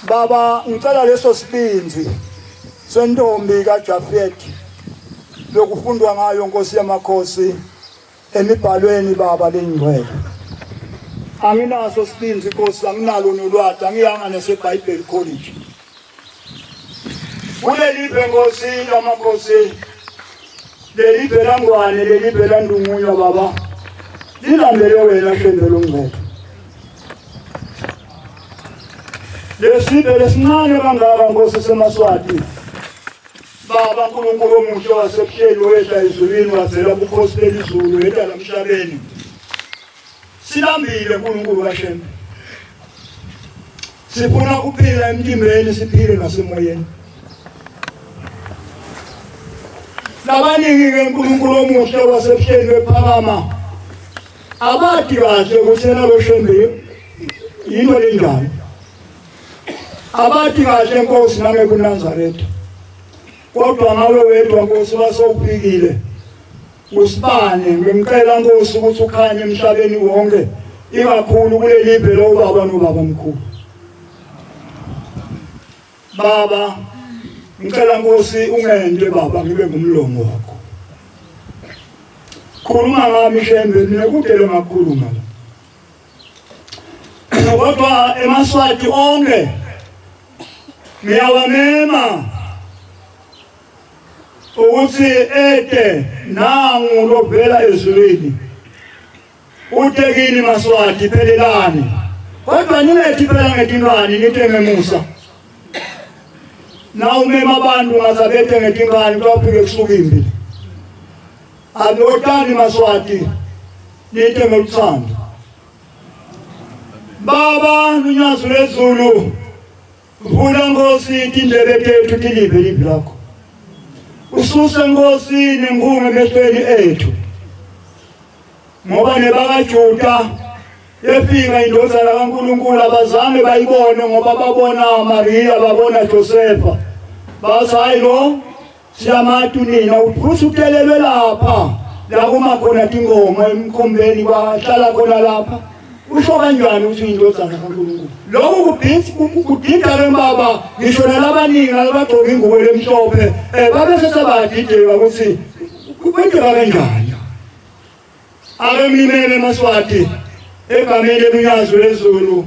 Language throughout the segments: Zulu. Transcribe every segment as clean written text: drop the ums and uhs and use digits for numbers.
Baba ngicela leso sibinzi sentombi kaJafet lokufundwa ngayo Nkosi yamakhosi emibhalweni baba lengcwele. Anginaso sibinzi Nkosi, anginalo nolwazi, angiyanga naseBible College. Kuleli Nkosi yamakhosi leli belangwane leli belandungunywa baba lilandele wena shembelo ngcwele. Lesibe lesincane kangaka Nkosi seMaswati baba uNkulunkulu omuhle wasebuhleni wetha ezulwini wazela ubukhosi belizulu wetha lamhlabeni. Silambile uNkulunkulu kaShembe, sifuna ukuphila emtimbeni siphile nasemoyeni. Labaningi-ke uNkulunkulu omuhle wasebuhleni wephakama abathi kahle ukuthi yena lo Shembe yinto lenjani. Abathi kahle Nkosi nami kuNazaretha, kodwa ngawe wedwa Nkosi wasowuphikile usibane. Ngimcela Nkosi ukuthi ukhanye emhlabeni wonke, ikakhulu kuleli ibhe lo baba nobaba mkhulu. Baba ngicela Nkosi ungente baba ngibe ngumlomo wakho. Khuluma ngami Shembe, mina kudele ngakhuluma. Kodwa eMaswati onke ngiyawamema ukuthi ede nangu lovela ezulwini utekini Maswati phelelani, kodwa ningethi phela ngetingane nithi ngemusa. Na umema abantu ngazabethe ngetingane kwaphike kusuka imbi. Abotani Maswati nithi ngeluthando. Baba nunyazo lezulu vula Nkosi tindlebe tethu tilive livi lakho. Ususe Nkosi nengume emehlweni ethu, ngoba nebakaJuda yefika indodana kaNkulunkulu abazange bayibone ngoba babona Maria babona Josefa. Bathi hayi lo siyamatu nina usutelelwe lapha la kuma khona tingoma emkhombeni bahlala khona lapha. Usho kanjani ukuthi indodana kaNkulunkulu? Lokho kubhisi kudida ke baba, ngisho nalabaningi abagcoka ingubo lemhlophe babe sesabadideka ukuthi kwenzeka kanjani. Ake mimele Maswati egameni lunyazo lezulu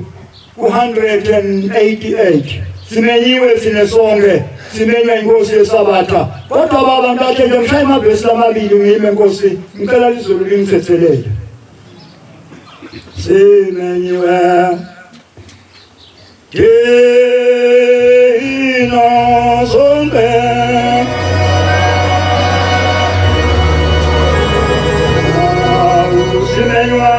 ku188 simenyiwe sinesonke simenywa inkosi yesabatha. Kodwa baba ntathe nje mshaya amabhesi lamabili ngime Nkosi, ngicela izulu lingithethelele. Simenyiwe Ina sonke Simenyiwe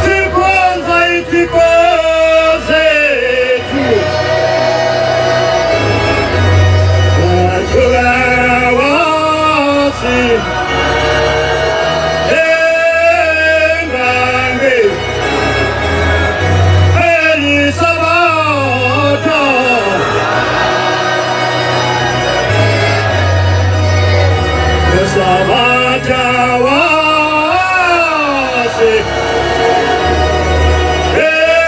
sikhonza ithixo zethu wasi engange elisabatha esabatha wasi engange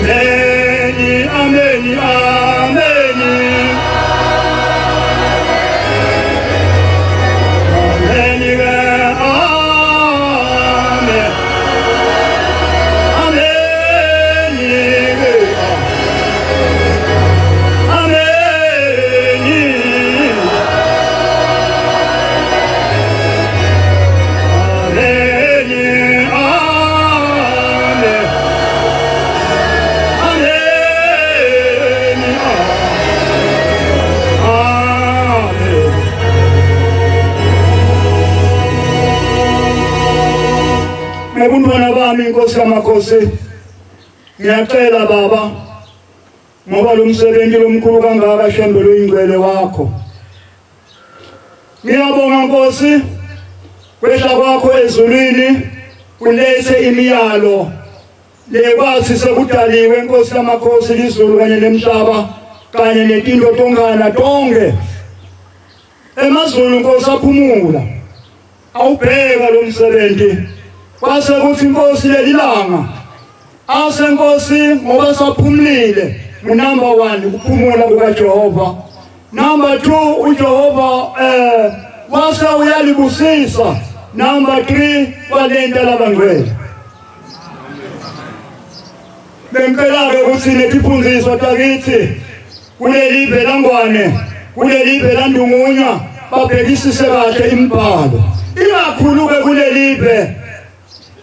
Amen, amen, Buntwana bami inkosi yamakhosi ngiyacela baba ngoba lo msebenzi lomkhulu kangaka shembelo ingcwele wakho ngiyabonga Nkosi kwehla kwakho ezulwini ulethe imiyalo lekwazi sekudaliwe inkosi yamakhosi lizulu kanye nemhlaba kanye netinto tongana tonke emazulu Nkosi aphumula awubheka lo msebenzi kwase kuthi inkosi lelilanga ase Nkosi ngoba saphumulile number 1 ukuphumula kukaJehova number 2 uJehova wase uyalibusisa number 3 walenda labangcwele bemcela ukuthi netiphunziso takithi kulelive langwane kulelive landungunya babhekisise kahle imibhalo ikakhulu-ke kulelive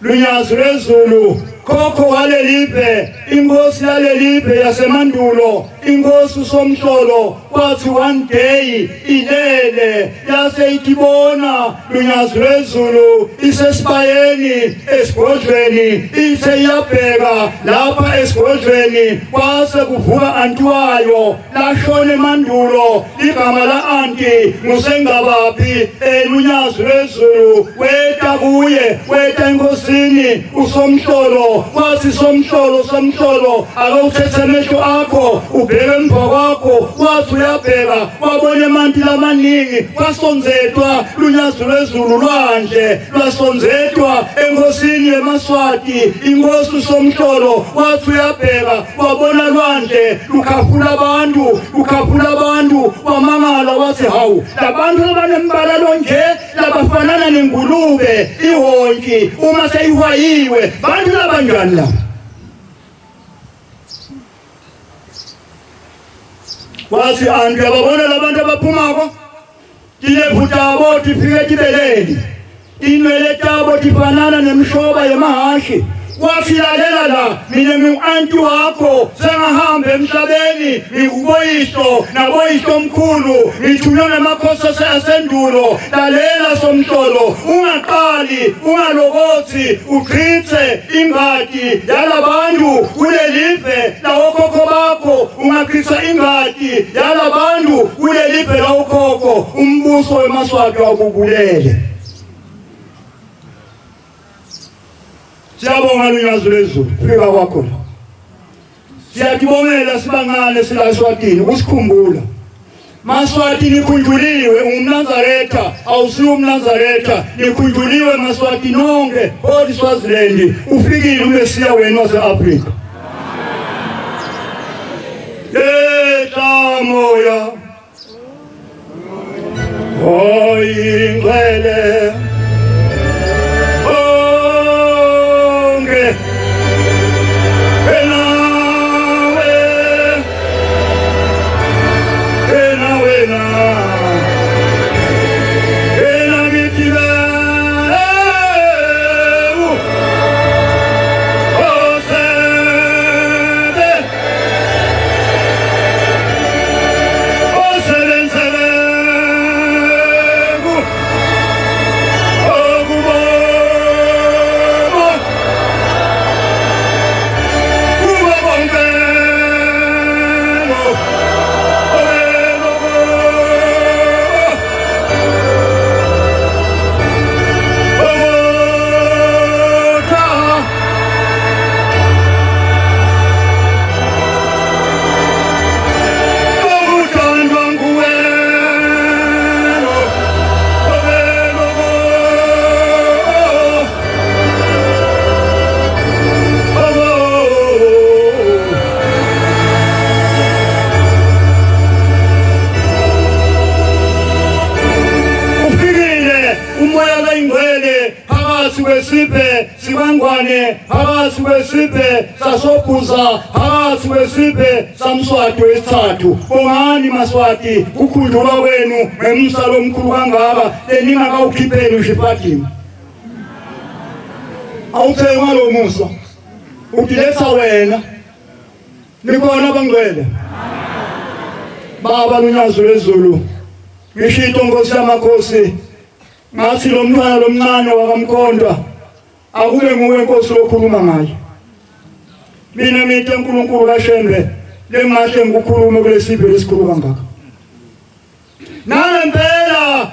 lunyazo lwezulu khokho walelive inkosi yalelive yasemandulo inkosi uSomhlolo kwathi one day ilele yase itibona lunyazo lwezulu isesibayeni esigodlweni ithe iyabheka lapha esigodlweni kwase kuvuka antiwayo lashona emandulo igama la anti nguSengabaphi lunyazo lwezulu weta kuye weta inkosini uSomhlolo kwathi Somhlolo akawuthethe amehlo akho ubheke emva kwakho wathi uyabheka wabona emanti lamaningi wasonzetwa lunyazo lwezulu lwandle lwasonzetwa enkosini yeMaswati inkosi uSomhlolo wathi uyabheka wabona lwandle lukhafula abantu wamangala wathi hawu labantu abanembala lonje labafanana nengulube ihonki uma seyihwayiwe bantu labanjani la wathi antu yababona labantu abaphumako tilevutabo tifike tibeleni inwele tabo tifanana nemshoba yemahashi wafilalela la mina ngu-anti wakho sengahambe emhlabeni ngikuboyiso naboyiso mkhulu ngithunywe namakhosi asendulo lalela Somhlolo ungaqali ungalokothi uchithe ingadi yalabantu kulelive lawokhokho bakho ungachitha ingadi yalabantu kulelive lawokhokho umbuso weMaswati wakubulele siyabonga lunyazo lwezulu fika kwakho la siyakubongela sibancane sila Eswatini usikhumbula Maswati nikhunjuliwe umNazaretha awusiwo umNazaretha nikhunjuliwe Maswati nonke all Swaziland ufikile uMesiya wena waseAfrika moya ingcwele phakathi kwesibhe sasobhuza phakathi kwesibhe samswati wesithathu. Bongani Maswati ukukhululwa kwenu ngemsalo omkhulu kangaka leningakawukhipheni uShipadima. Awuthengwa lo musa udiletha wena nikona bangcwele baba lunyazo lezulu ngishito Nkosi yamakhosi ngathi lo mntwana lomncane wakamkhondwa akube nguwe Nkosi lokhuluma ngaye. Mina mithe uNkulunkulu kaShembe lengahle ngikukhulume kulesipho lesikhulu kangaka. Nalempela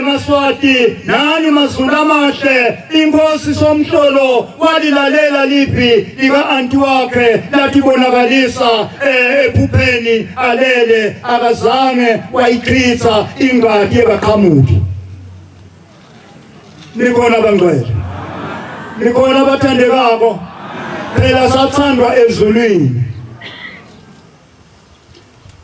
Maswati nani mazulu amahle inkosi somhlolo walilalela liphi lika anti wakhe lathi bonakalisa ephupheni alele akazange wayichitha ingadi ebaqhamuki. Nikona bangcwele nikona bathandekako phela sathandwa ezulwini.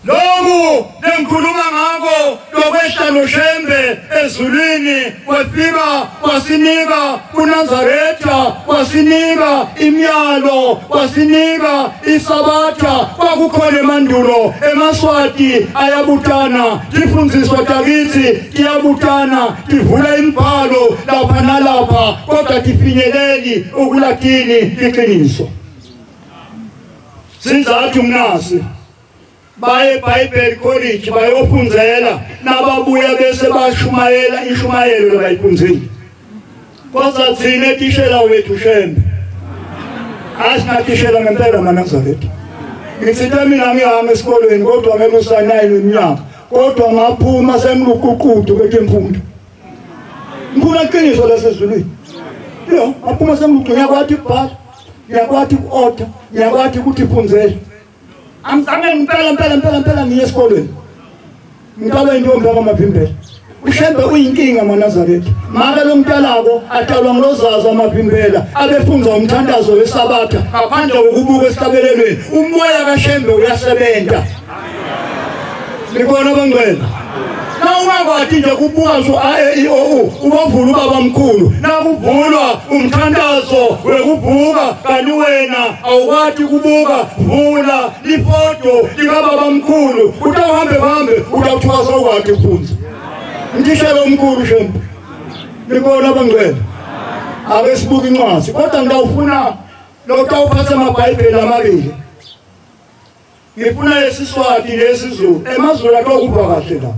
Loku lengikhuluma ngako lokwehla noShembe ezulwini wafika wasinika uNazaretha wasinika imiyalo wasinika isabatha kwakukhona emandulo eMaswati ayabutana tifundziswa takithi tiyabutana tivula imibhalo lapha nalapha kodwa tifinyeleli ukulatini iqiniso. Sinzathi mnasi baye eBhayibheli College bayofundzela nababuya bese bashumayela ishumayelo labayifundzile. Kodwa thina tishela wethu Shembe asinatishela ngempela maNazaretha. Ngitsithe mina ngihamba esikolweni kodwa ngeke usanayini weminyaka kodwa ngaphuma sengiluququdu kwemfundo. Ngifuna iqiniso lasezulwini. Yo, aphuma sengiluququdu ngiyakwathi ukubhala, ngiyakwathi uku-order, ngiyakwathi ukuthi ifundzele. Amzange ngempela ngiye esikolweni. Ngicala intombi yakamaphimbela. uShembe uyinkinga maNazaretha. Maka lo mntalako atalwa ngilozaza amaphimbela abefunza umthandazo wesabatha ngaphandle kokubuka esihlabelelweni. Umoya kaShembe uyasebenza. Nikona bangcwele. Nawungakwathi nje kubuka nje ubavula ubaba mkhulu nakuvulwa umthandazo wekuvuka kanti wena awukwathi kubuka vula ifoto likababa mkhulu utawuhambe utawuthuka ukwathi kufunza. Ngishelo omkhulu Shembe nikona bangcwele ake sibuke incwadi kodwa ngidawufuna lokutawuphatha amaBhayibheli amabili. Ngifuna leSiswati lesizulu emazulu atokubwa kahle la.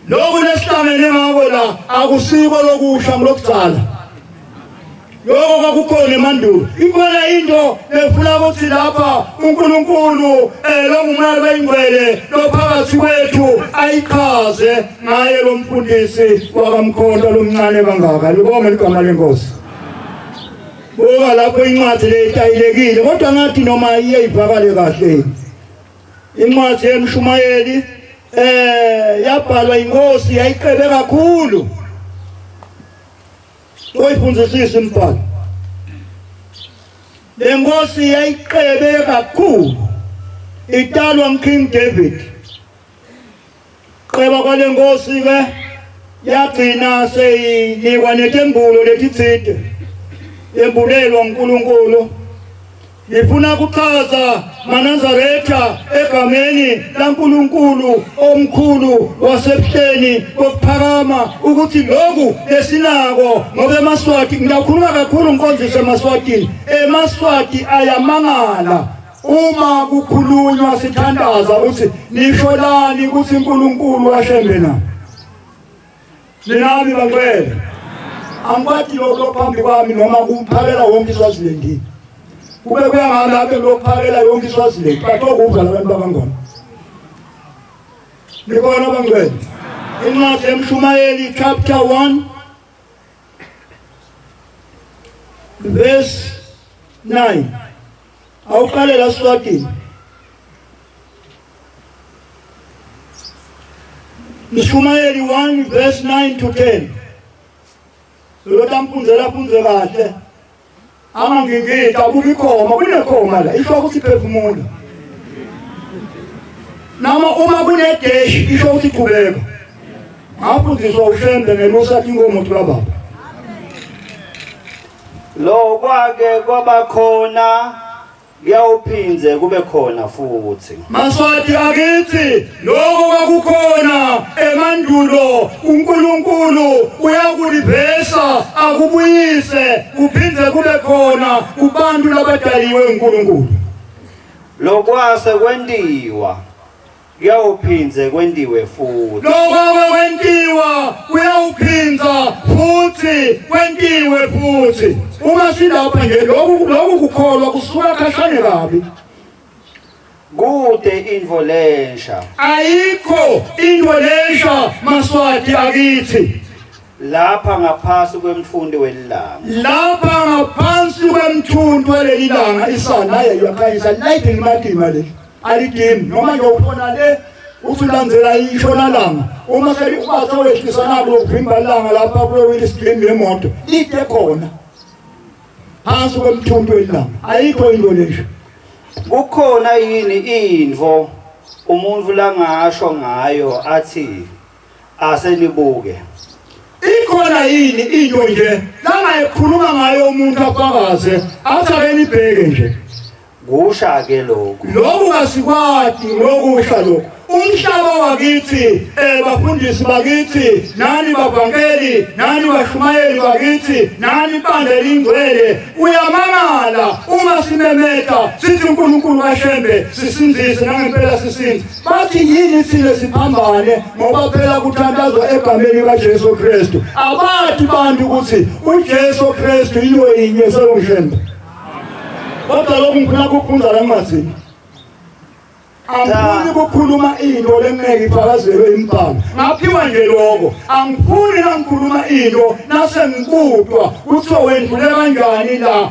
Lokhu lesihlangene ngako la akusiko lokusha ngilokuzala. Lokho kwakukhona emandulo. Ikhona into lefuna ukuthi lapha uNkulunkulu lo ngumali wengcwele lo phakathi kwethu ayichaze ngaye lo mfundisi wakamkhondwa lomncane kangaka. Libonge igama lenkosi. Boka lapho incwadi le itayilekile kodwa ngathi noma iyayivakale kahle. Incwadi yeMshumayeli yabhalwa inkosi yayiqebe kakhulu. Oyifundzisisa imbhalo. Le nkosi yayiqebe kakhulu. Italwa nguKing David. Qeba kwale nkosi ke yagcina seyinikwa netembulo letitsite. Yembulelwa uNkulunkulu. Ngifuna ukuchaza maNazaretha egameni laNkulunkulu omkhulu wasebuhleni kokuphakama ukuthi lokhu lesinako ngoba eMaswati ngiyakhuluma kakhulu nkonzise eMaswatini. eMaswati ayamangala uma kukhulunywa sithandaza ukuthi nisholani ukuthi uNkulunkulu waShembe na. Ninami bangcwele angikwathi lokho phambi kwami noma kumphakela wonke iSwaziland. Kube kuyahamba lapho lokuphakela yonke iSwaziland batokudla labantu bakangona. Nikona bangcwele. Incwadi yeMshumayeli chapter 1 verse 9. Awuqalela Swatini. Mshumayeli 1 verse 9 to 10. Lo tampunzela punze kahle. Angingita kubikhoma kunekhoma la isho ukuthi phefumula. Nama uma kunedesh isho ukuthi qhubeka. Ngapho ngisho uShembe ngelusa inkomo kababa. lo kwake kwabakhona kuyawuphinze kube khona futhi. Maswati akithi lokho kwakukhona emandulo uNkulunkulu uyakulibhesa akubuyise kuphindze kube khona kubantu labadaliwe uNkulunkulu. Lokwase kwendiwa kuyawuphinze kwendiwe futhi. Lokho kwentiwa kuyawuphinza futhi kwentiwe futhi. Uma silapha nje lokhu kukholwa kusuka khashane kabi. Kude indvo lensha. Ayikho into lesha Maswati akithi. Lapha ngaphansi kwemfundo welilanga. Lapha ngaphansi kwemthunto welilanga isana yakhayisa lighting madima le. Alidim noma nje ukhona le usulandzela ishonalanga. Uma seli ubatha wehlisa nalo ukuvimba ilanga lapha kuwile stream yemoto. Ite khona. Phansi kwemthunto welilanga. Ayikho into lesha. Kukhona yini indvo umuntu langasho ngayo athi asenibuke? Ikhona yini into nje langayikhuluma ngayo umuntu afakaze athi nibheke nje. Kusha ke lokho. Lokhu asikwadi lokusha lokho. Umhlaba wakithi bafundisi bakithi nani bavangeli nani bashumayeli bakithi nani bandela ingcwele uyamangala uma simemeta sithi uNkulunkulu kaShembe sisinzise nangempela sisinze bathi yini sile siphambane ngoba phela kuthandazwa egameni kaJesu Kristu abathi bantu ukuthi uJesu Kristu yilo yinye selomshembe kodwa lokhu ngifuna ukukhunza la mazini angifuni ukukhuluma into lengeke ifakazelwe imibhalo ngaphiwa nje lokho angifuni ngikhuluma into nasengibudwa kuthiwa wendlule kanjani la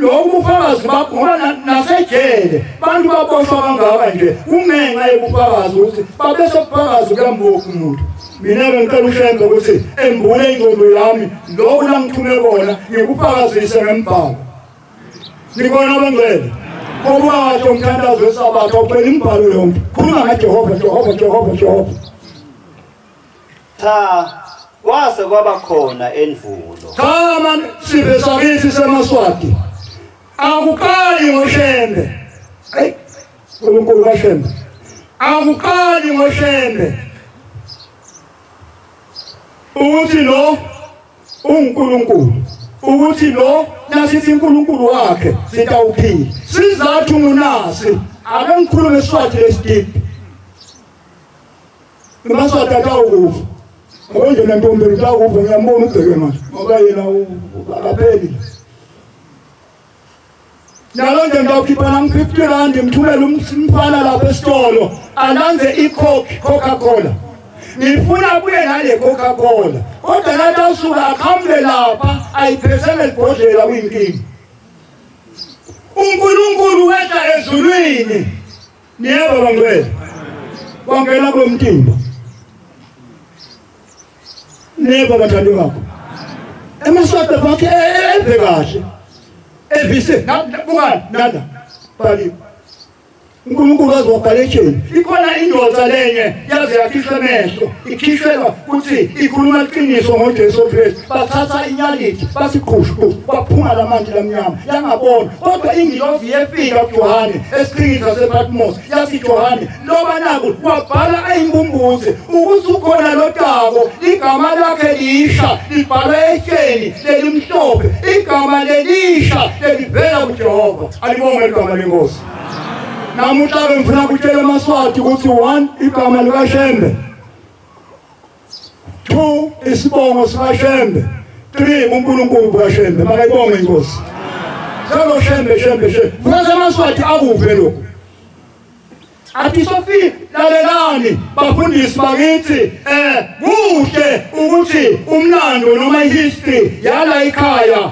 lokho ufakazi bakhona nasejele bantu baboshwa kangaka nje kungenxa yobufakazi ukuthi babese ubufakazi kuyambokha umuntu mina ngicela uShembe ukuthi embule ingqondo yami lokho langithume kona ngikufakazise ngembhalo nikona abangcwele ngoba wathi umthandazo wesabatha ucela imbhalo yonke khuluma ngaJehova Jehova Jehova Jehova cha kwase kwaba khona endvulo cha man sibe sakithi seMaswati akukali ngoShembe hey uNkulunkulu kaShembe akukali ngoShembe uthi lo uNkulunkulu ukuthi lo nasithi uNkulunkulu wakhe sitawuphila sizathu ngunasi ake ngikhulume iSwati lesidipi uMaswati atawukufa ngoba nje lentombi itawukufa ngiyambona ubheke manje ngoba yena akapheli nalo nje ngawukhipha nami 50 rand ngimthumela umfana lapha esitolo alanze Coca-Cola ngifuna kuye nale Coca-Cola kodwa nathi asuka akhambe lapha ayiphesele ibhodlela kuyinkingi uNkulunkulu wetha ezulwini niyebo bangcwele wangena kwemtimba niyebo bathandi bakho eMaswati bathi eve kahle evise nada bali uNkulunkulu azobhaletheni ikhona indoda lenye yaze yakhishwe amehlo ikhishwelwa ukuthi ikhuluma iqiniso ngoJesu Kristu bathatha inyalithi basiqhushu baphuma lamanzi lamnyama yangabona kodwa ingilosi yefika kuJohane esiqhinga sePatmos yathi Johane loba naku wabhala ayimbumbuzi ukuthi ukhona lotako igama lakhe lisha libhalwe ehleni lelimhlophe igama lelisha lelivela kuJehova alibonge igama lenkosi namuhla ngifuna ukutshela aMaswati ukuthi 1 igama likaShembe 2 isibongo sikaShembe 3 uNkulunkulu kaShembe makayibonge inkosi selo Shembe manje aMaswati akuve lokho athi Sophie lalelani bafundisi bakithi kuhle ukuthi umlando noma ihistory yala ekhaya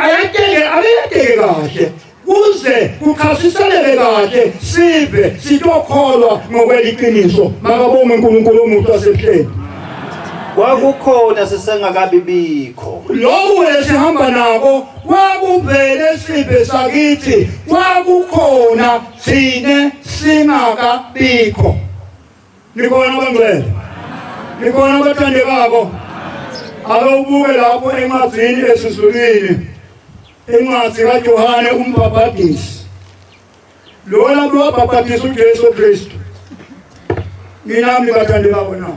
ayateke kahle kuze kukhasiseleke kahle sibe sitokholwa ngokweliqiniso makabonge uNkulunkulu umuntu wasehleni kwakukhona sesengakabibikho lokho esihamba nako kwakuvele sibe sakithi kwakukhona sine singakabikho nikona bangcwele nikona abathandekako Awubuke lapho encwadzini esizulwini. Incwadi kaJohane uMbhaphatisi. Lona lwabhaphathisa uJesu Kristu. Nginami bathandekayo na.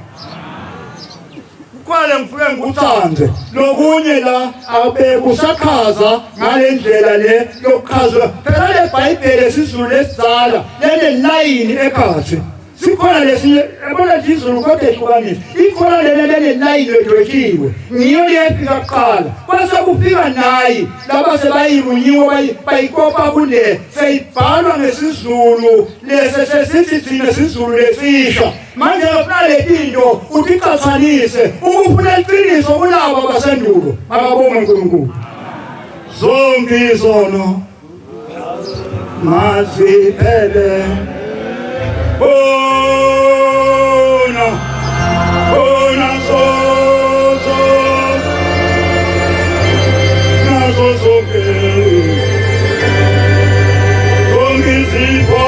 Kwale ngifike ngikuthanze. Lokunye la abe kusakhaza ngalendlela le yokuchaza. Phela le Bhayibheli esizulu lesizala lele line ekhathi. Sikhona lesinye yabona izulu kodwa ehlukanisa. Ikhona lele line edwekiwe. Ngiyo lefika kuqala. Base kufika nayi laba sebayirunyiwe bayikopa kule. Seyibhalwa ngesizulu lese sesithi thina sizulu lesisha. Manje ngifuna lezinto uqhathanise ukufuna iqiniso kulabo basendulo. Akabonge uNkulunkulu. Zonke izono maziphele. Ona sozo nazo ke zombizipo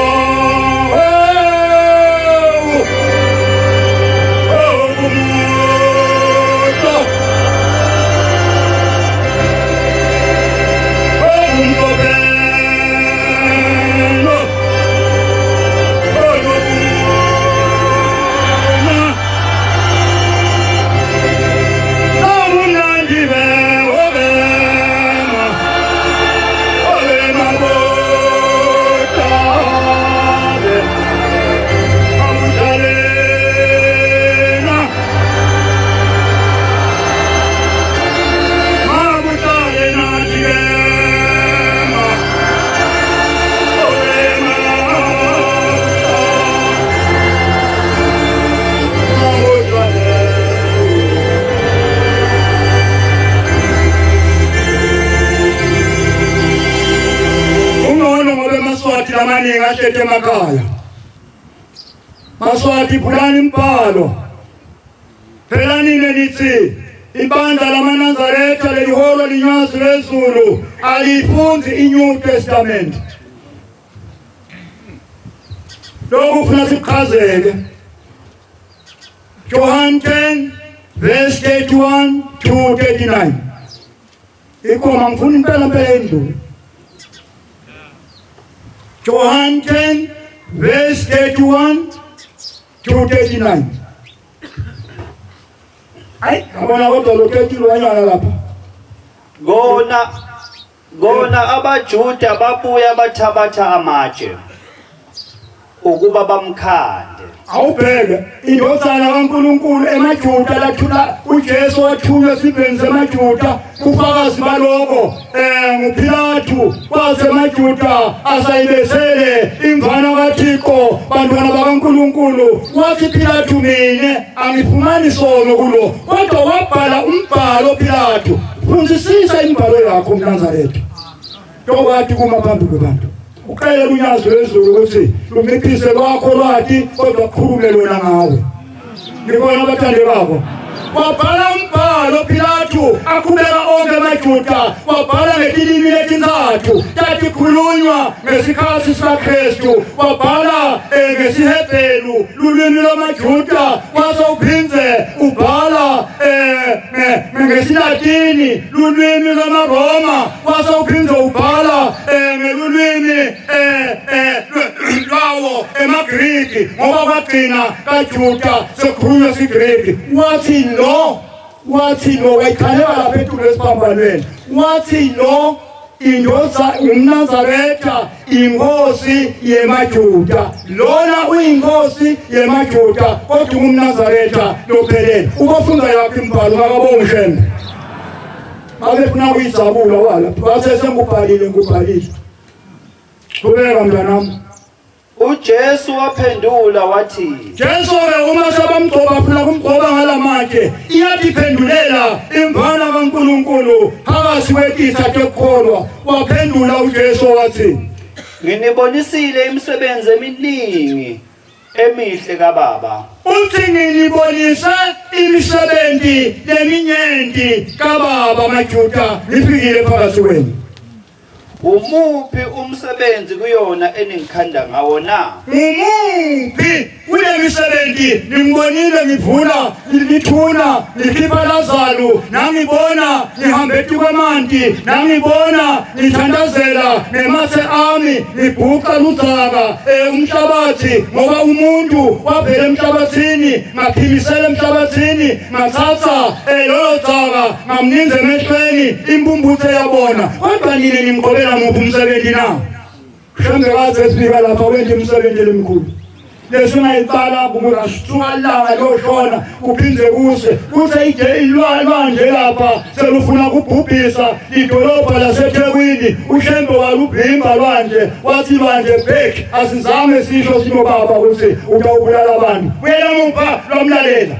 amaningi ahlete emakhaya. Maswati phulani impalo. Phelani nelithi ibandla lamaNazaretha leliholo linywazi lezulu alifunzi iNew Testament. Lokhu ufuna sichazeke. John 10 verse 31 to 39. Ikoma ngifuna impela endlule. John 10 verse 31 to 39. Ay, abona kodwa lo 30 wanyana lapha. Gona abaJuda babuya bathabatha amatshe ukuba bamkhande. Awubheke indodana kaNkulunkulu emaJuda lathula uJesu wathunywa esibheni semaJuda kufakazi baloko nguPilathu wasemaJuda asayibesele imvana kaThixo bantwana bakaNkulunkulu wathi Pilathu mina angifumani sono kulo kodwa wabhala umbhalo Pilathu funzisisa imbhalo yakho mNazaretha tokwathi kuma phambi kwabantu uqale kunyazo lezulu ukuthi lumiphise kwakho lwathi kodwa khulume lona ngawe ngibona abathande babo wabhala umbhalo Pilathu akhubeka onke amaJuda wabhala ngetilimi letintathu tathi khulunywa ngesikhathi sikaKristu wabhala ngesiHebheru lulwimi lwamaJuda wasawuphinze ubhala ngesiLatini lulwimi lwamaRoma wasawuphinze ubhala ngelulwimi lwawo emaGriki ngoba kwagcina kaJuda sekukhulunywa isiGriki wathi lo wayikhalela lapha etulo esiphambanweni wathi lo indoza uMnazaretha inkosi yemaJuda lona uyinkosi yemaJuda kodwa uMnazaretha lophelele ukufunda yakhe imbhalo akabonge shembe abefuna ukuyizabula wala wasese ngubhalile kubeka mntanami uJesu waphendula wathi Jesu uma sabamgcoba funa kumgcoba ngalamanje iyadiphendulela imvana kaNkulunkulu phakathi kwetisa tekholwa waphendula uJesu wathi nginibonisile imisebenzi eminingi emihle kaBaba uthi nginibonise imisebenzi leminyenti kaBaba maJuda nifikile phakathi kwenu umuphi umsebenzi kuyona eningikhanda ngawo na umuphi kule misebenzi nimbonile ngivula ngithuna ngikhipha lazalu nangibona ngihambe kwamanti nangibona ngithandazela ngemathe ami ngibhuqa ludzaka umhlabathi ngoba umuntu waphela emhlabathini ngaphimisela emhlabathini ngathatha lolo dzaka ngamninza emehlweni imbumbutho yabona kodwa nini nimqobela nguphi umsebenzi na shengekaze sifika lapha wende umsebenzi lemkhulu lesingayibala kumurashwala loshona kuphindze kuse ilwandle lapha selufuna kubhubhisa idolobha laseThekwini ushembe walubhimba lwandle wathi lwandle back asizame sisho sino baba ukuthi utawubulala abantu uyamupha lomlalela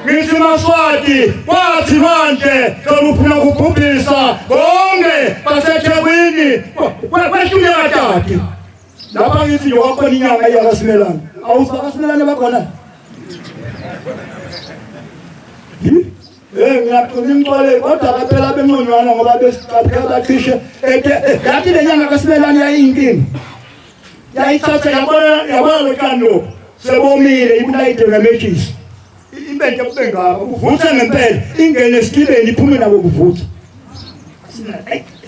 ngithi Maswati wathi lwandle selufuna kubhubhisa bonke baseThekwini kweshule katati lapha ngithi yokhona inyanga iyakasimelana awusakasimelana bakhona ngiyaqonda imxole kodwa phela bengconywana ngoba besicapha baqishe yathi le nyanga kasimelana yayinkingi yayithatha yabona lo kanlo sebomile ibulayide ngematches impente kube ngaba uvutha ngempela ingene esitibeni iphume nabo kuvutha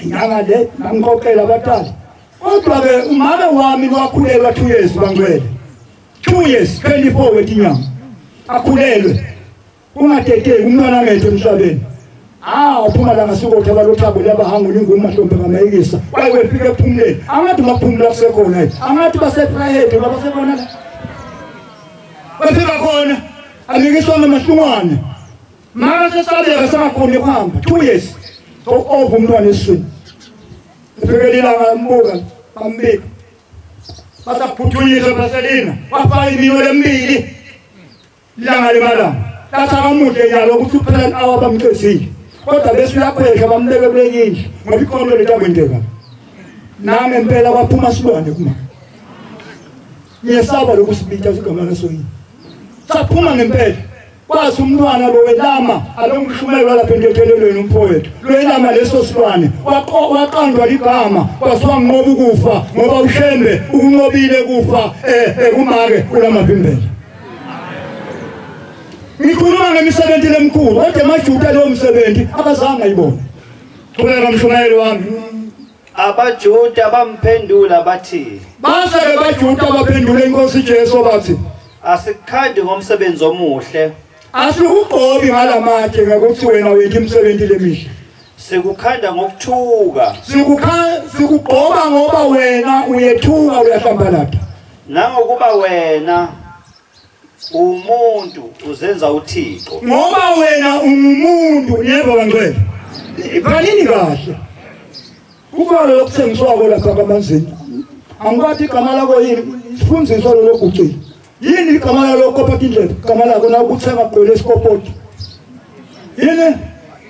inyanga le ngikhokhela abatali kodwa ke umama wami wakhulelwa 2 years bangcwele 2 years 24 wetinyanga akhulelwe ungadedeki umntwana ngethe emhlabeni uphuma la ngasuku uthaba lothabo labahangu ningumahlombe ngamayikisa wayefika ephumuleni angathi maphumula kusekhona angathi baseprivate babasebona la bafika khona amikiswa ngamahlungwane mara sesabeka sangakhona kuhamba 2 years over umntwana esiswini efikelila ngambuka bambika basaphuthuyisa baselina wafaka iminwe lemibili langa lemalanga lasakamuhle nyalo ukuthi phela awabamcezile kodwa bese uyakhwesha bambeke kulekindle ngoba ikhono letakwendeka nami impela kwaphuma silwane kuma ngiyesaba lokusibita sigama lasoyini saphuma ngempela kwathi umntwana lo welama alongishumela lapha endethelelweni umfowethu lo welama leso silwane waqandwa ligama kwasiwa ngoba ukufa ngoba ushembe ukunqobile kufa kumake kulamavimbela ngikhuluma ngemisebenzi lemkhulu kodwa emajuda leyo msebenzi akazange ayibone thuleka mshumeli wami abajuda bamphendula bathi base abajuda baphendula inkosi Jesu bathi asikhandi ngomsebenzi omuhle asikuqobi ngalamathe ngokuthi wena wenza umsebenzi lemihle sikukhanda ngokuthuka sikuqoba ngoba wena uyethuka uyahlambalala nangokuba wena umuntu uzenza uThixo ngoba wena ungumuntu yebo bangcwele ibalini kahle kuba lokuthengiswa lapha kamanzini angikwathi igama lakho yini sifundziswa lo gucile yini igama lakho kophatha indlela igama lakho na ukuthenga gqwele esikopoti yini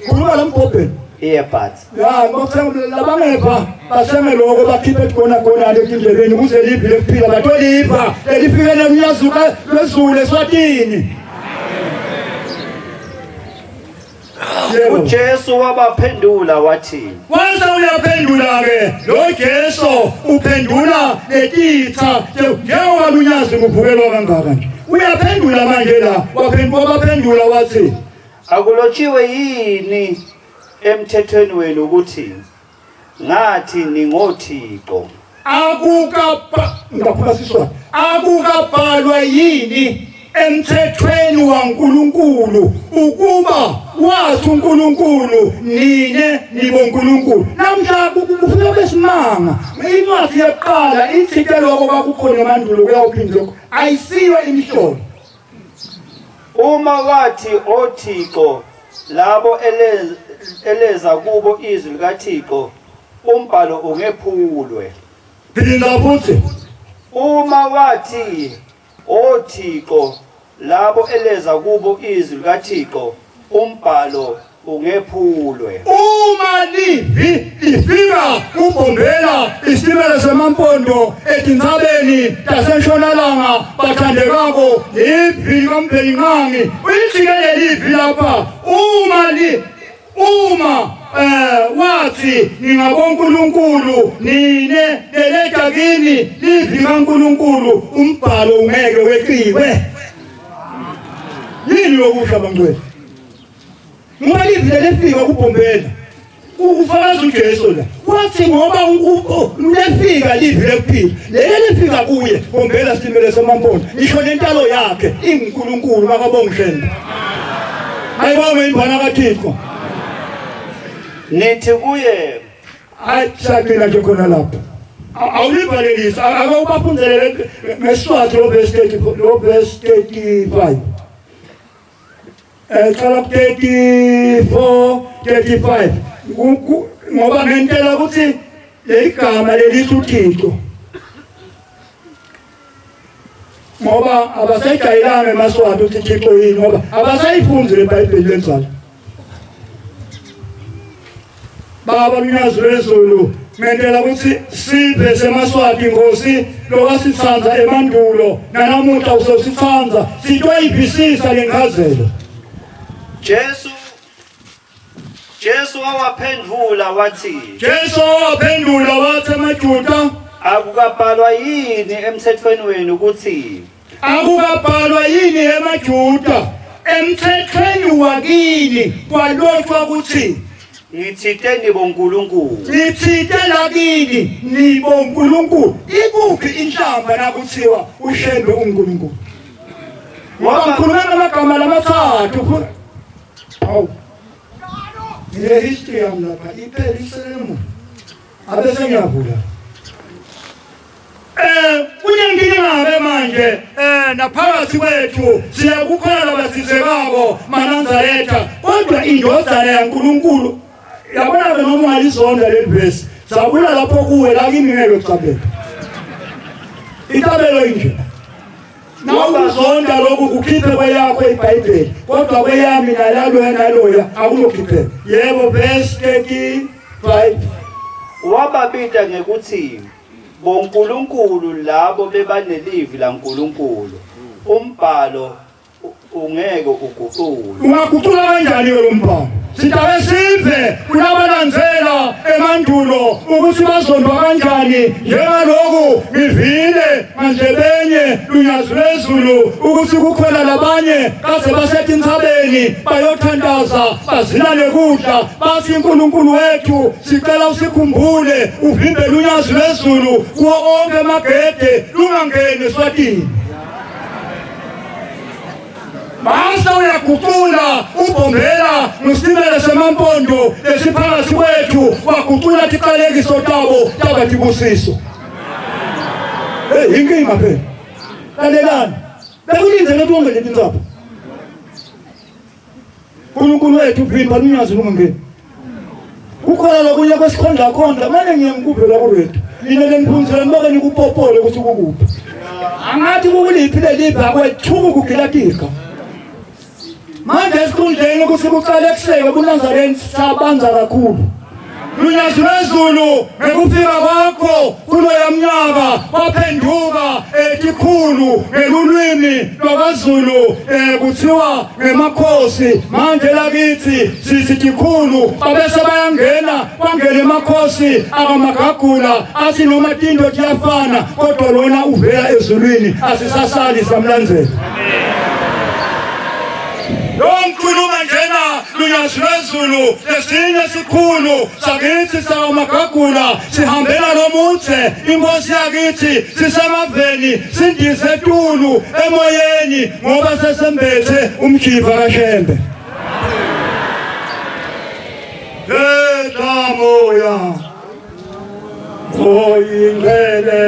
khuluma lambhobheni earbuds ngokuthenga labangepha baseme lokho bakhiphe khona letindlebeni kuze liphi lekuphila batolipha elifikele kunyazuka lwezulu eSwatini uJesu wabaphendula wathi kwanza uyaphendula ke lo Jesu uphendula letitha njengoba lunyazi kuvukelwa kangaka nje uyaphendula manje la waphendula wathi akulotshiwe yini emthethweni wenu ukuthi ngathi ningoThixo akukabhalwa yini emthethweni waNkulunkulu ukuba wathi uNkulunkulu nine nibonkulunkulu namhla kufika besimanga incwadi yaqala ithi ke lokho kwakukhona emandulo kuyawuphindwa lokho ayisiwe imihlobo uma wathi oThixo labo eleza kubo izwi likaThixo umbhalo ungephulwe phinda futhi uma wathi oThixo labo eleza kubo izwi likaThixo umbhalo ungephulwe uma lifika kubombela isimela semampondo etinzabeni tasentshonalanga bathandekako livi kaMbhelinqangi uyithikele livi lapha uma wathi ningabonkulunkulu nine leletha kini livi kaNkulunkulu umbhalo ungeke weqiwe yini lokusha bangcwele ngoba livi lefika kuBhombela ukufakaza uJesu la wathi ngoba lefika livi lekuphila lefika kuye Bhombela Sitimela seMampondo isho lentalo yakhe inguNkulunkulu makabongishende ayibonge imbana kaThixo nithi kuye ayisaqina nje khona lapho awulibhalelisa akawubaphunzelele ngeSiswati lo verse 35 chala 34-35 ngoba ngentela ukuthi leligama lelithi uThixo ngoba abasayijayelanga eMaswati ukuthi Thixo yini ngoba abasayifunzi leBhayibheli lenzalo baba lunyazo lwezulu ngentela ukuthi siphe seMaswati Nkosi lokasithanza emandulo nanamuhla usosithanza sitwayibhisisa lenkazelo Jesu wawaphendula wathi amaJuda akukabhalwa yini emthethweni wenu ukuthi akukabhalwa yini emaJuda emthethweni wakini kwalotshwa ukuthi nithite nibonkulunkulu nithite lakini nibonkulunkulu ikuphi inhlamba nakuthiwa ushembe uNkulunkulu ngoba ngikhuluma amagama lamathathu awu le history yami lapha iphela iselemo abese ngiyavula kunenkinga manje naphakathi kwethu siyakukhona labasizekako maNazaretha kodwa indodana yaNkulunkulu yabona ke noma ungalizonda leli verse sabula lapho kuwe la kimi ngeke kucabela itabelo inje nawuzonda lokhu kukhiphe kweyakho iBhayibheli kodwa kweyami naloya akulokhiphe yebo verse 35 wababita ngekuthi bonkulunkulu labo bebanelivi laNkulunkulu umbhalo ungeke uguqulwe ungaguqula kanjani lo mbhalo sitabe sive kunabalandzela emandulo ukuthi bazondwa kanjani njengalokhu ngivile mandlebenye lunyazo lwezulu ukuthi kukhona labanye kaze basethi intsabeni bayothandaza bazila nekudla bathi uNkulunkulu wethu sicela usikhumbule uvimbe lunyazo lwezulu kuwo onke amagede lungangeni eSwatini Masa uyaguqula uBhombela noSitimela seMampondo lesiphakathi kwethu waguqula tiqalekiso tabo tabatibusiso inkinga phela lalelani bekulinze letonke letintsapho uNkulunkulu wethu uvimba lunyazo lungangeni kukhona lokunye kwesikhondakhonda manje ngiyemkuphela kulwethu lina leniphunzela nibake nikupopole ukuthi kukuphi angathi kukuliphi lelipha kwethuku kugilatika manje esikhundleni ukuthi kuqale ekuseke kuNazaretha sabanza kakhulu lunyazo lwezulu ngekufika kwakho kuloya mnyaka waphenduka etikhulu ngelulwimi lwakaZulu kuthiwa ngemakhosi manje lakithi sithi tikhulu babese bayangena kwangena emakhosi akamagagula athi noma tindo tiyafana kodwa lona uvela ezulwini asisasali samlandzela Yonkhuluma njena lunyazo lwezulu lesinye sikhulu sakithi sakamagagula sihambela lomunthe inkosi yakithi sisemaveni sindize etulu emoyeni ngoba sesembethe umjiva kaShembe Moya oyingcele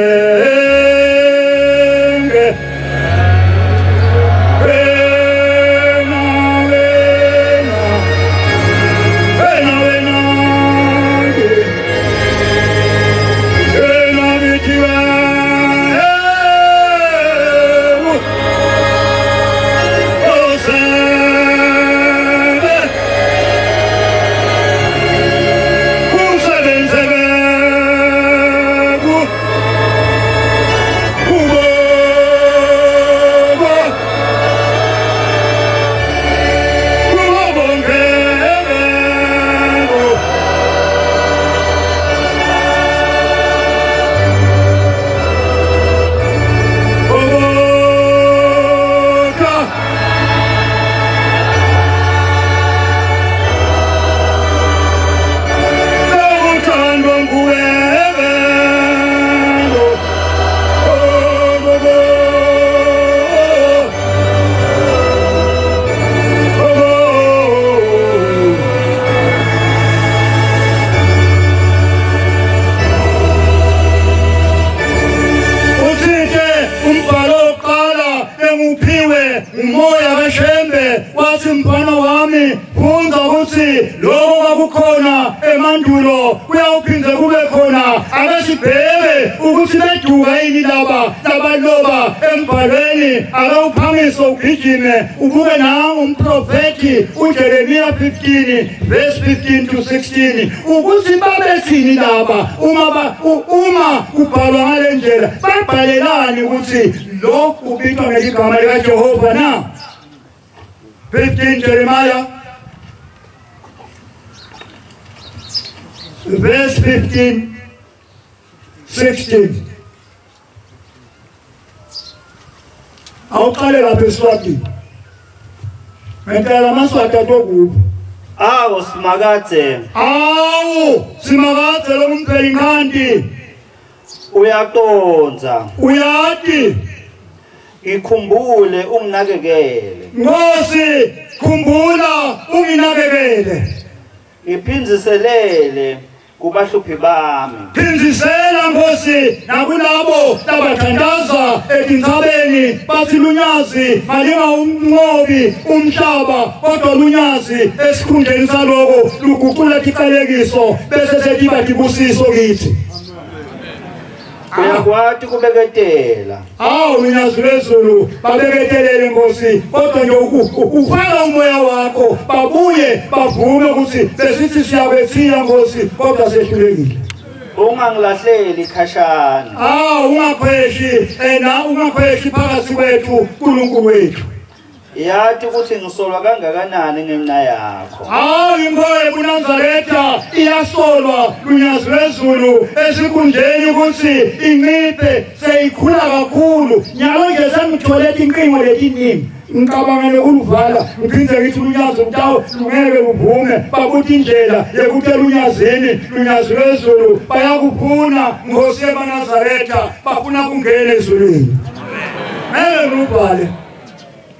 kwakukhona emandulo kuyawuphinde kube khona akasibheke ukuthi beduka yini laba labaloba embhalweni akawuphamise ugijime ukube nangu umprofeti uJeremiya 15 verse 15 to 16 ukuthi babethini laba uma kubhalwa ngale ndlela babhalelani ukuthi lo ubitwa ngeligama likaJehova na 15 Jeremiah verse 15 16 awuqale lapha eSwatini ngentela amaswati atokuphi awu simakadze lo mpheli nkanti uyaqonza uyati ikhumbule unginakekele Nkosi khumbula unginakekele ngiphinziselele kubahluphi bami phinzisela Nkosi nakulabo labathandaza etintsabeni bathi lunyazi malinga umnqobi umhlaba kodwa lunyazi esikhundleni saloko luguqula iqalekiso bese sethi badibusiso kithi uyakwati kubeketela lunyazi lwezulu babeketelele Nkosi kodwa nje ufaka umoya wakho babuye bavume ukuthi besithi siyabethiya Nkosi kodwa sehlulekile ungangilahleli ikhashana ungakhweshi phakathi kwethu uNkulunkulu wethu yathi ukuthi ngisolwa kangakanani ngenxa yakho imboye kuNazaretha iyasolwa lunyazi lwezulu esikhundleni ukuthi inciphe seyikhula kakhulu nyalo nje sengithole inqingo letiningi ngicabanga nokulivala ngiphinde ngithi lunyazi mtawo lungeke luvume bakuthi indlela yekuthi lunyazini lunyazi lwezulu bayakufuna Nkosi yamaNazaretha bafuna kungena ezulwini ngeke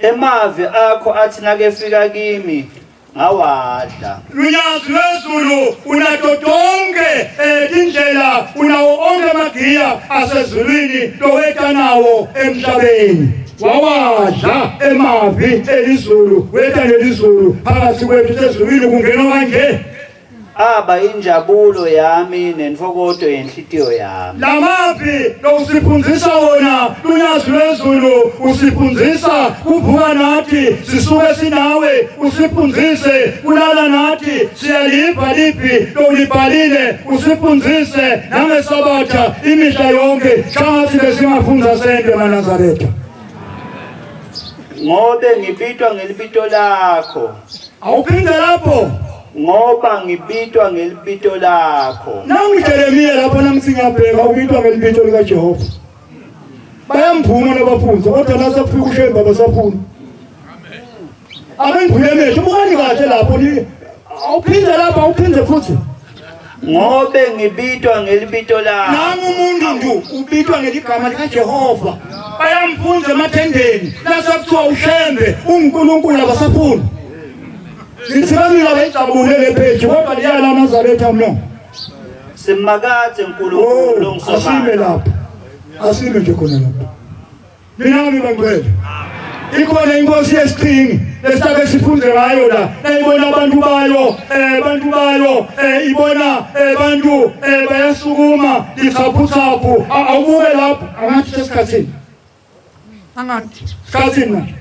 emavi akho athi nakefika kimi ngawadla lunyazi lwezulu unato tonke indlela unawo onke magiya asezulwini loweta nawo emhlabeni wawadla emavi elizulu weta nelizulu phakathi kwethu sezulwini kungena kanje aba injabulo yami nenfokodo yenhlitiyo yami lamapi losiphunzisa wona lunyazi lwezulu usiphunzisa kuvuka nathi sisuke sinawe usiphunzise kulala nathi siyalipha liphi lolibhalile usiphunzise nangesabatha imihla yonke shangathi lesingafunda sente eNazaretha ngobe ngibitwa ngelibito lakho awuphinde lapho ngoba ngibitwa ngelibito lakho nangiJeremiya lapho namsingabheka ubitwa ngelibito likaJehova bayamvuma nabafunza kodwa nasafika ushemba basaphuma abengivule emehlo ubukani kahle lapho awuphinde lapho awuphinde futhi ngobe ngibitwa ngelibito lakho nami umuntu nje ubitwa ngeligama likaJehova bayamfunza emathendeni nasakuthiwa ushembe uNkulunkulu abasaphuma Ngisimamile bayijabulele pheji kodwa liyala Nazaretha mno simakadze uNkulunkulu longisobala asime lapha asime nje khona lapha ninami bangcwele ikhona inkosi yesiqhingi lesake sifunde ngayo la nayibona abantu bayo ibona abantu bayasukuma lichaphutshaphu awubuke lapho angathi sesikhathini sikhathini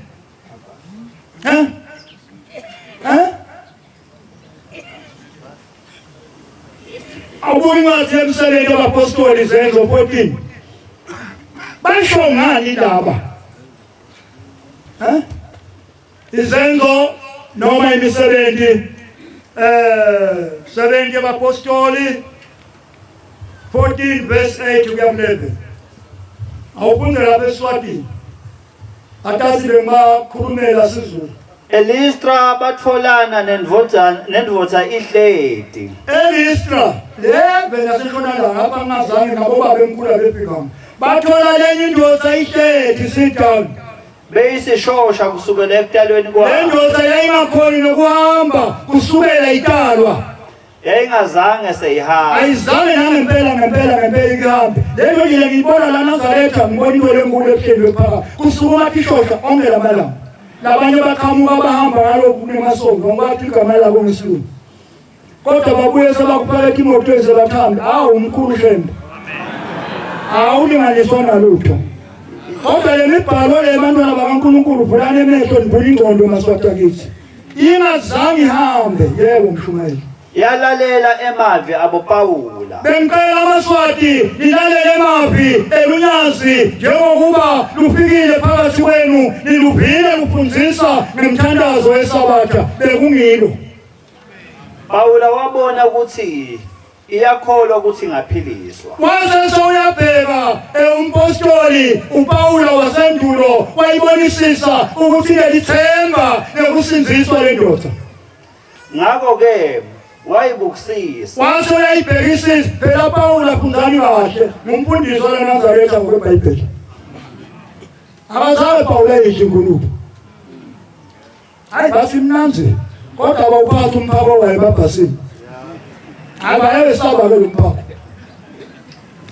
awuboni ngathi emsebenzini wabapostoli Izenzo 14 basho ngani laba Izenzo noma imisebenzi 7 yabapostoli 14 verse 8 kuya 11 awufunde lapha eSwatini atazi bemakhulumela sizulu Elistra batfolana nendvodza ihleti Elistra lebe naseshonala ngapha ngazange nabo babe emkhulu bebhikama bathola lenye indvodza ihleti sit down beyisishosha kusukela ekutalweni kwayo le ndvodza yayingakhoni nokuhamba kusukela italwa yayingazange seyihamba ayizange ngempela ihambe lento nje ngiyibona la Nazaretha ngibona into lenkulu ebuhlelwe phakathi kusukuma ishosha onke lamalanga labanye baqhamuka bahamba ngalokhu kunemasonto ngoba igama labo ngesilungu kodwa babuye sebakuphaletha imoto ezebathambi umkhulu shembe awulinganiswa nalutho kodwa le mibhalo le bantwana bakaNkulunkulu vulani emehlo nivule ingqondo maswatakithi ingazange ihambe yebo mshumayeli yalalela emavi abo Pawula bengicela amaswati lilalele emavi elunyazi njengokuba lufikile phakathi kwenu liluphile lufundzisa ngemthandazo wesabatha bekungilo Pawula wabona ukuthi iyakholwa ukuthi ngaphiliswa waze soyabheka umpostoli uPawula wasendulo wayibonisisa ukuthi lelithemba lokusinziswa lendoda ngakho ke wayibukisisa waze uyayibhekisisa phela Pawula funzani kahle ngumfundisi waNazaretha ngokweBhayibheli akazabe Pawula yinkulumo hayi basi mnanzi kodwa bawuphatha umphako wayebabhasini abaye saba ke umphako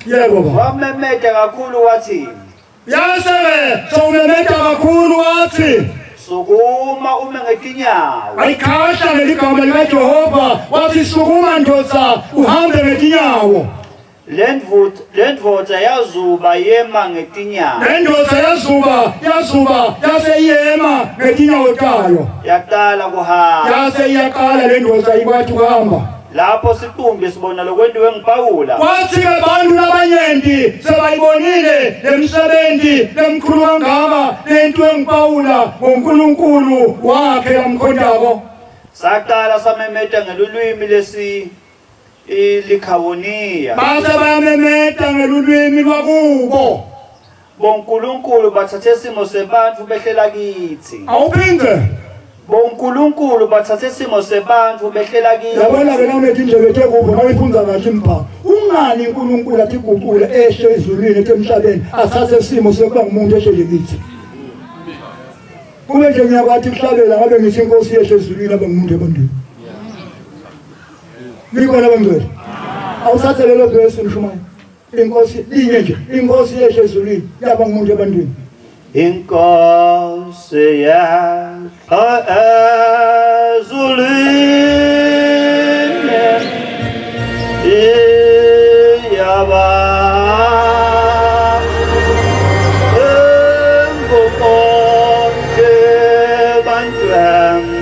yebo baba wamemeda kakhulu wathi yasebe sowumemeda kakhulu wathi sukuma ume ngetinyawo ayikhahla ngeligama likaJehova wathi sukuma ndoda uhambe ngetinyawo lendvodza yazuba yema ngetinyawo lendoda yazuba yaseyema ngetinyawo tayo yaqala kuhamba yaseyaqala lendoda ikwathi kuhamba lapho siqumbi sibona lokwentiwe nguPawula wathi ke abantu labanyenti sebayibonile lemsebenzi lemkhuluma ngama lentwe nguPawula ngoNkulunkulu wakhe lamkhondako saqala samemeta ngelulwimi likhaboniya base bayamemeta ngelulwimi lwakubo bonkulunkulu bathathe isimo sebantu behlela kithi awuphinde bonkulunkulu bathathe isimo sebantu behlela kithi yabona ke nawe indlebe tekubo nayifunza kahle impha ungani uNkulunkulu athi guqula eshe ezulwini emhlabeni asathe isimo sekuba ngumuntu eshe kithi kube nje ngiyakwathi kuhlabela ngabe ngithi inkosi yeshe ezulwini abe ngumuntu ebantwini nikona bangcwele awusathe lelo bhesi mshumayeli inkosi linye nje inkosi yeshe ezulwini yaba ngumuntu ebantwini inkosi yakha ezulwini iyaba engukonke bantwini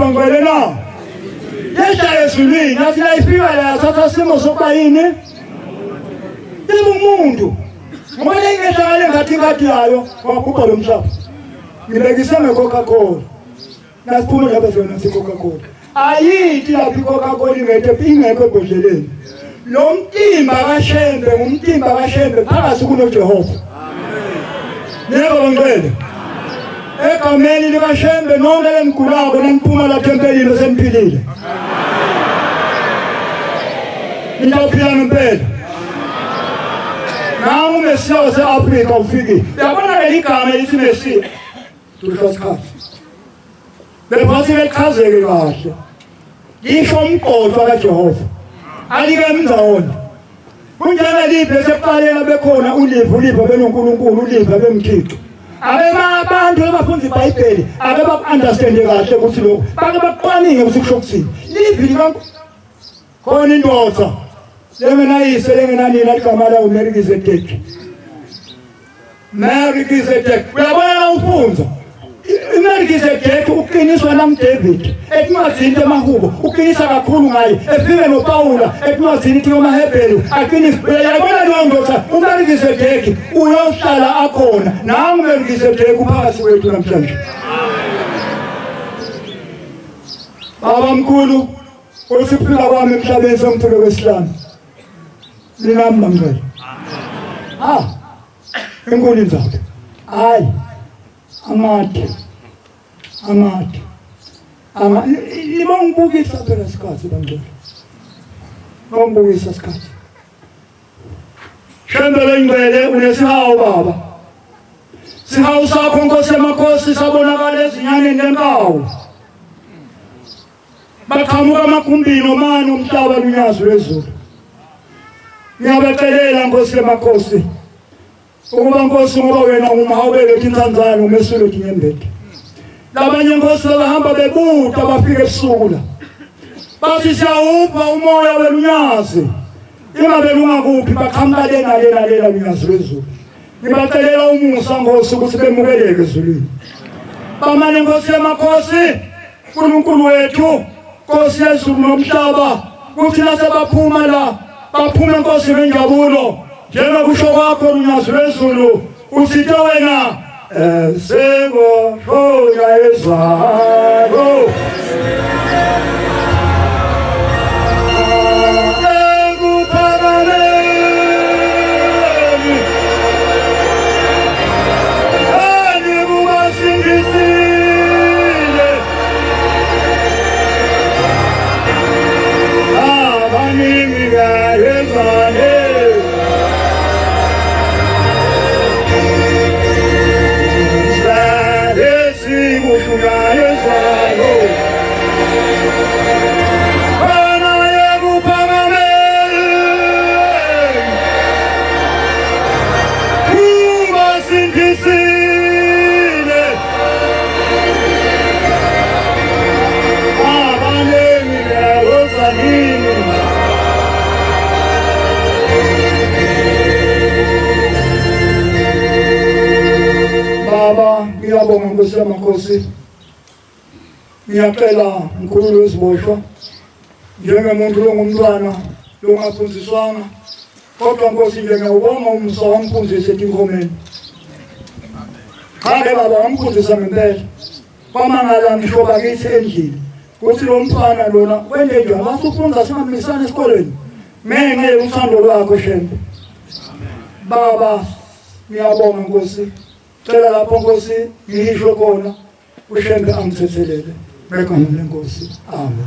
ngibangwele na yesha ezulwini nathi la ifika la satha simo sokubayini umuntu ngoba ingehlakale ngathi yayo wabhubha lo mhlaba ngibekise ngeCoca-Cola nasiphuma lapha sona siCoca-Cola ayithi lapha iCoca-Cola ingekho ebhodleleni lo mtimba kaShembe ngumtimba kaShembe phakathi kunoJehova amen yebo ngicela egameni likaShembe nonke lemgulako naniphuma la tempelini seniphilile ngiyaphila ngempela namu Mesiya wase-Afrika ufikile yabona leli gama elithi Mesiya tulifasikhathi bephathi belichazeke kahle lisho umqotho kaJehova alike mndawonye kunjengeliphi esekuqaleni bekhona ulipho benoNkulunkulu ulipho bemthixo abema abantu abafunza iBhayibheli abaku-understande kahle ukuthi lokho bake baqwaninge ukuthi kusho ukuthini liphi likanku khona indoda lengenayise lengenanini aligama lawo Melkizedeki uyabona ufunza iMelkizedeki uqiniswa namDavid encwadzini eMahubo uqinisa kakhulu ngaye efike noPawula encwadzini kaMahebheru aqinisa uyabona leyo ndoda uMelkizedeki uyohlala akhona nangu uMelkizedeki uphakathi kwethu namhlanje baba mkhulu Osiphila kwami emhlabeni somthelo wesihlanu. Linami mangcwele. Enkulu inzalo. Hayi. Amade. Libongibukisa phela isikhathi bangcwele. Bongibukisa isikhathi. Shembele ingcwele unesihawu baba. Sihawu sakho Nkosi yamakhosi sabonakala ezinyaneni nempawu. Baqhamuka amakhumbini omani umhlaba lunyazo lwezulu. Ngiyabacelela Nkosi yamakhosi ukuba Nkosi ngoba wena umhawubele intanzana umesule kinyembede. Labanye Nkosi bahamba bebuta bafike ebusuku la. Bathi siyawupha umoya welunyazi. Ingabe lungakuphi baqhamuka lena lunyazo lwezulu. Ngibacelela umusa Nkosi ukuthi bemukeleke ezulwini. Bamane Nkosi yamakhosi uNkulunkulu wethu Nkosi yezulu nomhlaba kuthi nasebaphuma la baphume Nkosi ngenjabulo njengokusho kwakho lunyazo lwezulu usithi wena seko shoya ezalo ngiyabonga Nkosi yamakhosi. Ngiyacela mkhulu wesiboshwa njengomuntu longumntwana longaphunziswanga kodwa Nkosi nje ngiyawubonga umusa wamphunzisa etinkomeni. Ngale baba wamphunzisa ngempela. Kwamangala ngisho bakithi endlini kuthi lo mfana lona wende nje abasufunza singamisana esikoleni. Ngenxa uthando lwakho Shembe. Baba ngiyabonga Nkosi. Cela lapho Nkosi ngisho khona uShembe angithethelele begama lenkosi. Amen.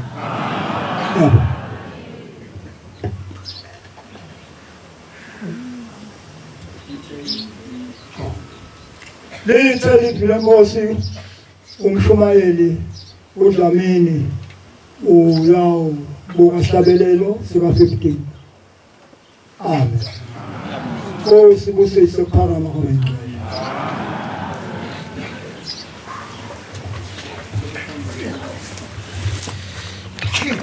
Lithi lenkosi umshumayeli uDlamini uyawu bukahlabelelo sika 15. Amen. Nkosi busise phakama kwethu.